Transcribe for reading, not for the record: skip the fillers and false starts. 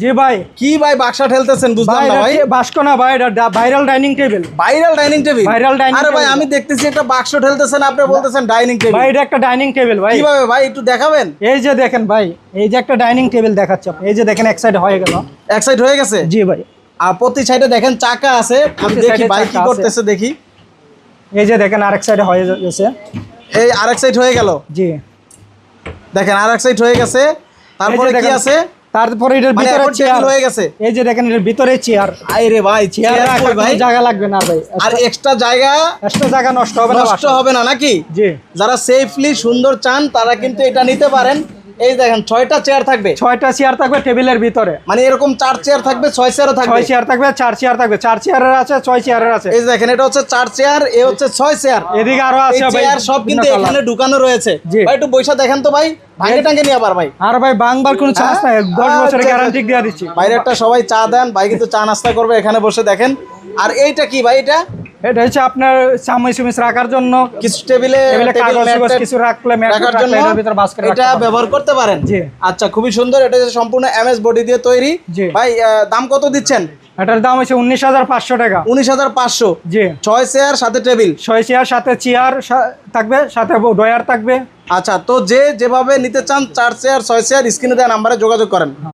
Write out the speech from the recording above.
জি ভাই। কি ভাই বাক্সা ঠেলতেছেন বুঝলাম না ভাই। বাস্কো না ভাই, এটা viral dining table. Viral dining table. Viral dining আরে ভাই টেবিল। আমি দেখতেছি একটা বাক্স ঠেলতেছেন, আপনি বলতেছেন ডাইনিং টেবিল। ভাই এটা একটা ডাইনিং টেবিল ভাই। কিভাবে ভাই একটু দেখাবেন? এই যে দেখেন ভাই, এই যে একটা ডাইনিং টেবিল দেখাচ্ছি আপনাকে। এই যে দেখেন এক সাইড হয়ে গেল। এক সাইড হয়ে গেছে? জি ভাই। আর প্রতি সাইডে দেখেন চাকা আছে। আমি প্রতি দেখি সাইডে ভাই কি চাকা আছে। করতেছে দেখি। এই যে দেখেন আরেক সাইডে হয়ে গেছে। এই আরেক সাইড হয়ে গেল। জি দেখেন আরেক সাইড হয়ে গেছে। তারপরে এই যে কি দেখেন, আছে? তারপরে এটার মানে ভিতরে এখন চেয়ার টেবিল হয়ে গেছে। এই যে দেখেন এটার ভিতরে চেয়ার। আরে ভাই চেয়ার চেয়ার রাখার কই ভাই? কোনো জায়গা লাগবে না ভাই। আর এক্সট্রা জায়গা এক্সট্রা জায়গা নষ্ট হবে না। নষ্ট হবে না নাকি? জি। যারা সেফলি সুন্দর চান তারা কিন্তু এটা নিতে পারেন। এই দেখেন 6টা চেয়ার থাকবে। 6টা চেয়ার থাকবে টেবিলের ভিতরে। মানে এরকম 4 চেয়ার থাকবে, 6 চেয়ারও থাকবে। 6 চেয়ার থাকবে, 4 চেয়ার থাকবে। 4 চেয়ারের আছে, 6 চেয়ারের আছে। এই দেখেন এটা হচ্ছে 4 চেয়ার, এ হচ্ছে 6 চেয়ার। এদিকে আরো এই আছে ভাই। চেয়ার সব কিন্তু বিভিন্ন এখানে colour। ঢুকানো রয়েছে। জি। ভাই একটু বইসা দেখেন তো ভাই, ভাঙে টাঙ্গে নিয়ে আবার ভাই। আর ভাই বাংবার কোনো চান্স নাই, 10 বছরের আচ্ছা, গ্যারান্টি দিয়ে দিচ্ছি। বাইরে একটা সবাই চা দেন, ভাই কিন্তু চা নাস্তা করবে এখানে বসে দেখেন। আর এইটা কি ভাই? এটা এটা হচ্ছে আপনার চামচ চুমিচ রাখার জন্য, কিছু টেবিলে টেবিলে কাগজ টাগজ কিছু রাখলে ম্যাট রাখার রাখলে জন্য এটার ভিতরে বাস্কেট এটা ব্যবহার করতে পারেন। জি। আচ্ছা খুবই সুন্দর। এটা হচ্ছে সম্পূর্ণ এমএস বডি দিয়ে তৈরি। জি। ভাই দাম কত দিচ্ছেন? এটার দাম হচ্ছে 19,500 টাকা। 19,500। জি। 6 চেয়ার সাথে টেবিল। 6 চেয়ার সাথে চেয়ার থাকবে, সাথে ডয়ার থাকবে। আচ্ছা তো যেভাবে নিতে চান 4 চেয়ার 6 চেয়ার স্ক্রিনে দেওয়া নাম্বারে যোগাযোগ করেন।